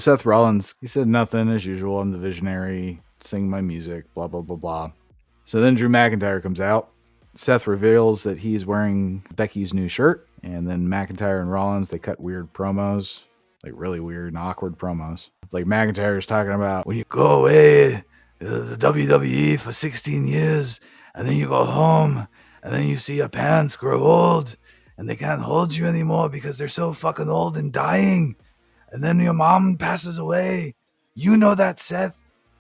Seth Rollins, he said nothing as usual. I'm the visionary, sing my music, blah, blah, blah, blah. So then Drew McIntyre comes out. Seth reveals that he's wearing Becky's new shirt. And then McIntyre and Rollins, they cut weird promos, like really weird and awkward promos. Like McIntyre's talking about when you go away the WWE for 16 years and then you go home and then you see your parents grow old and they can't hold you anymore because they're so fucking old and dying. And then your mom passes away. You know that, Seth.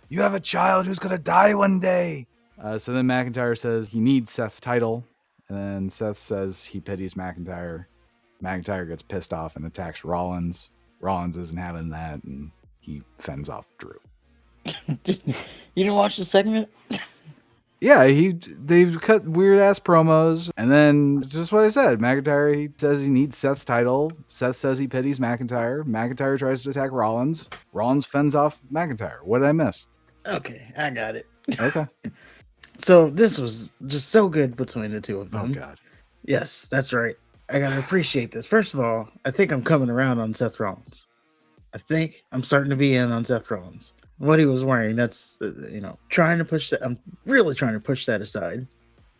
You have a child who's going to die one day. So then McIntyre says he needs Seth's title. And then Seth says he pities McIntyre. McIntyre gets pissed off and attacks Rollins. Rollins isn't having that, and he fends off Drew. You didn't watch the segment? Yeah, they've cut weird ass promos, and then just what I said. McIntyre, he says he needs Seth's title. Seth says he pities McIntyre. McIntyre tries to attack Rollins. Rollins fends off McIntyre. What did I miss? Okay, I got it. Okay. So this was just so good between the two of them. Oh God. Yes, that's right. I gotta appreciate this. First of all, I think I'm coming around on Seth Rollins. I think I'm starting to be in on Seth Rollins. What he was wearing, that's, trying to push that. I'm really trying to push that aside.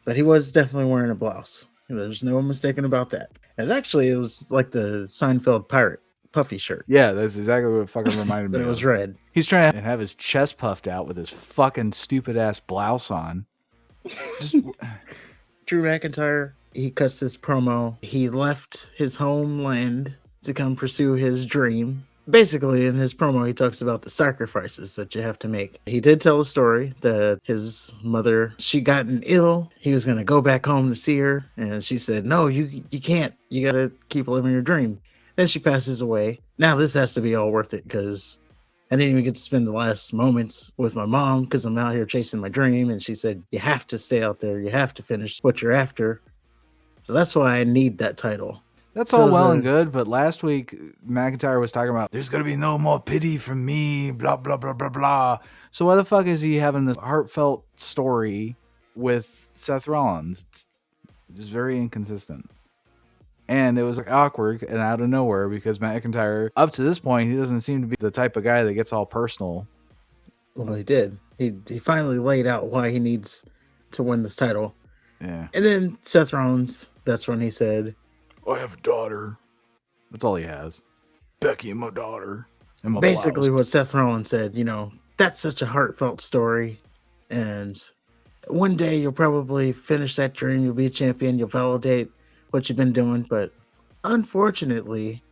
But he was definitely wearing a blouse. There's no mistaking about that. And it was like the Seinfeld pirate puffy shirt. Yeah, that's exactly what it fucking reminded me But of. it was red. He's trying to have his chest puffed out with his fucking stupid ass blouse on. Drew McIntyre, he cuts this promo. He left his homeland to come pursue his dream. Basically, in his promo, he talks about the sacrifices that you have to make. He did tell a story that his mother, she gotten ill. He was going to go back home to see her. And she said, no, you can't. You got to keep living your dream. Then she passes away. Now this has to be all worth it because I didn't even get to spend the last moments with my mom because I'm out here chasing my dream. And she said, you have to stay out there. You have to finish what you're after. So that's why I need that title. That's all well and good, but last week McIntyre was talking about there's going to be no more pity from me, blah, blah, blah, blah, blah. So why the fuck is he having this heartfelt story with Seth Rollins? It's just very inconsistent. And it was like awkward and out of nowhere because McIntyre, up to this point, he doesn't seem to be the type of guy that gets all personal. Well, he did. He finally laid out why he needs to win this title. Yeah. And then Seth Rollins, that's when he said, I have a daughter. That's all he has. Becky and my daughter. And my basically blouse. what Seth Rollins said, that's such a heartfelt story. And one day you'll probably finish that dream. You'll be a champion. You'll validate what you've been doing. But unfortunately,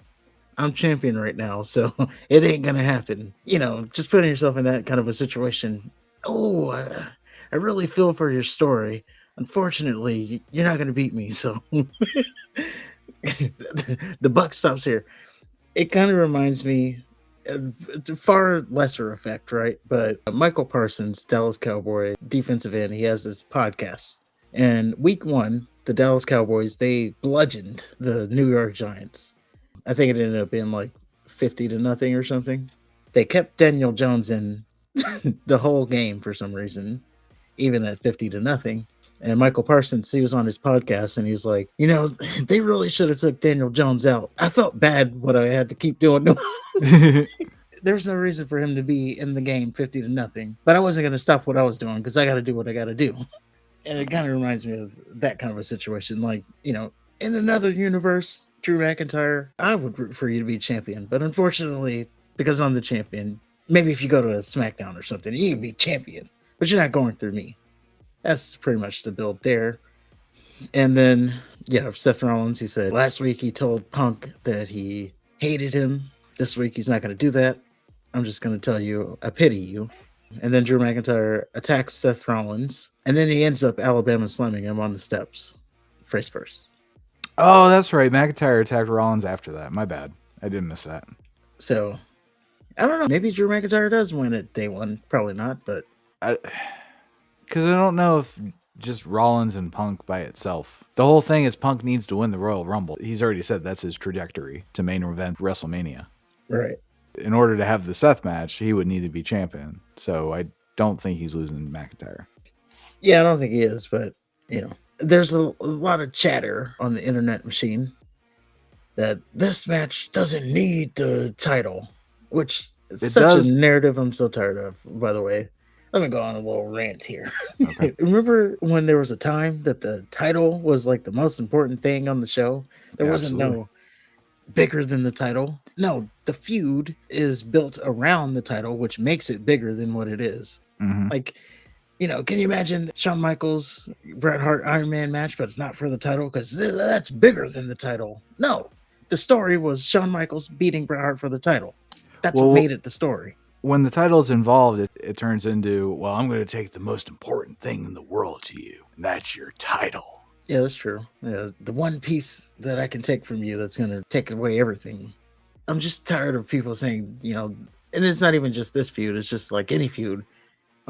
I'm champion right now. So it ain't going to happen. Just putting yourself in that kind of a situation. Oh, I really feel for your story. Unfortunately, you're not going to beat me. So the buck stops here. It kind of reminds me, far lesser effect, right? But Michael Parsons, Dallas Cowboy defensive end, he has this podcast. And week 1, the Dallas Cowboys, they bludgeoned the New York Giants. I think it ended up being like 50-0 or something. They kept Daniel Jones in the whole game for some reason, even at 50-0. And Michael Parsons, he was on his podcast and he's like, they really should have took Daniel Jones out. I felt bad what I had to keep doing. There's no reason for him to be in the game 50-0, but I wasn't going to stop what I was doing because I got to do what I got to do. And it kind of reminds me of that kind of a situation. Like, in another universe, Drew McIntyre, I would root for you to be champion. But unfortunately, because I'm the champion, maybe if you go to a SmackDown or something, you can be champion, but you're not going through me. That's pretty much the build there. And then, Seth Rollins, he said last week he told Punk that he hated him. This week he's not going to do that. I'm just going to tell you, I pity you. And then Drew McIntyre attacks Seth Rollins. And then he ends up Alabama slamming him on the steps. Face first. Oh, that's right. McIntyre attacked Rollins after that. My bad. I did miss that. So, I don't know. Maybe Drew McIntyre does win at day 1. Probably not, but... Because I don't know if just Rollins and Punk by itself. The whole thing is Punk needs to win the Royal Rumble. He's already said that's his trajectory to main event WrestleMania. Right. In order to have the Seth match, he would need to be champion. So I don't think he's losing McIntyre. Yeah, I don't think he is, but, there's a lot of chatter on the internet machine that this match doesn't need the title, which It's It such a does. narrative I'm so tired of, by the way. Let me go on a little rant here. Okay. Remember when there was a time that the title was like the most important thing on the show? There wasn't Absolutely. no bigger than the title. No, the feud is built around the title, which makes it bigger than what it is. Hmm. Like, can you imagine Shawn Michaels, Bret Hart Iron Man match, but it's not for the title because that's bigger than the title? No, the story was Shawn Michaels beating Bret Hart for the title. That's what Well, made it the story. when the title's involved, it turns into, well, I'm going to take the most important thing in the world to you, and that's your title. Yeah, that's true. Yeah, the one piece that I can take from you that's going to take away everything. I'm just tired of people saying, and it's not even just this feud, it's just like any feud.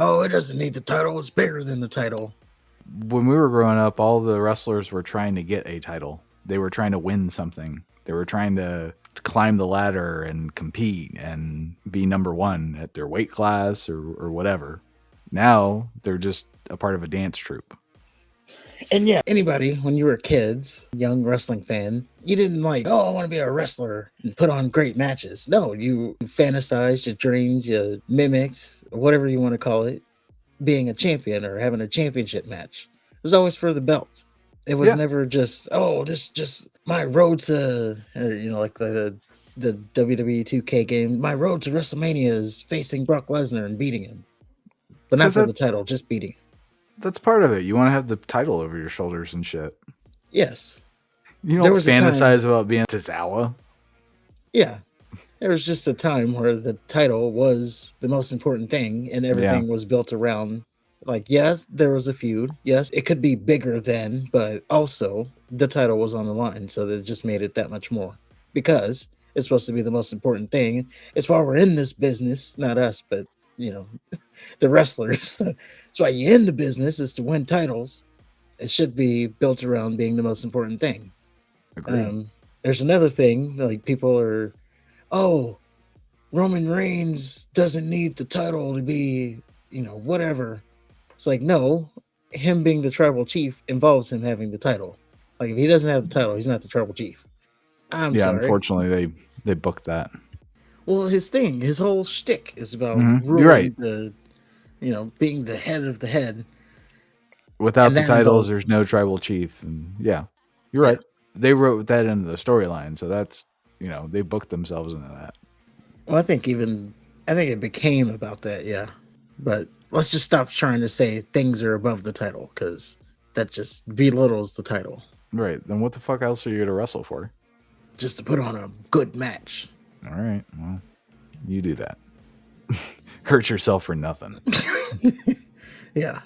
Oh, it doesn't need the title, it's bigger than the title. When we were growing up, all the wrestlers were trying to get a title. They were trying to win something. They were trying to climb the ladder and compete and be number one at their weight class or whatever. Now they're just a part of a dance troupe. And yeah, anybody, when you were kids, young wrestling fan, you didn't like, oh, I want to be a wrestler and put on great matches. No, you fantasized, you dreamed, you mimicked, whatever you want to call it, being a champion or having a championship match. It was always for the belt. It was Yeah, never just, oh, this just my road to, like the WWE 2K game. My road to WrestleMania is facing Brock Lesnar and beating him, but not because for the title, just beating him. that's part of it. You want to have the title over your shoulders and shit. Yes, You there don't was a time. fantasize about being Tozawa. Yeah, there was just a time where the title was the most important thing, and Yeah, everything was built around. Like, yes, there was a feud. Yes, it could be bigger then, but also the title was on the line, so that just made it that much more because it's supposed to be the most important thing. It's why we're in this business, not us, but you know, the wrestlers. That's why you're in the business is to win titles. It should be built around being the most important thing. agreed. There's another thing like people are, oh, Roman Reigns doesn't need the title to be, whatever. It's like, no, him being the tribal chief involves him having the title. Like, if he doesn't have the title, he's not the tribal chief. I'm Yeah, sorry. unfortunately they booked that. Well, his whole shtick is about You're right. ruling being the head of the head. Without And the that titles, involves, there's no tribal chief. And yeah, you're yeah. right. They wrote that into the storyline, so that's they booked themselves into that. Well, I think it became about that, yeah. But let's just stop trying to say things are above the title because that just belittles the title. Right. Then what the fuck else are you gonna wrestle for? Just to put on a good match. All right. Well, you do that. Hurt yourself for nothing. Yeah.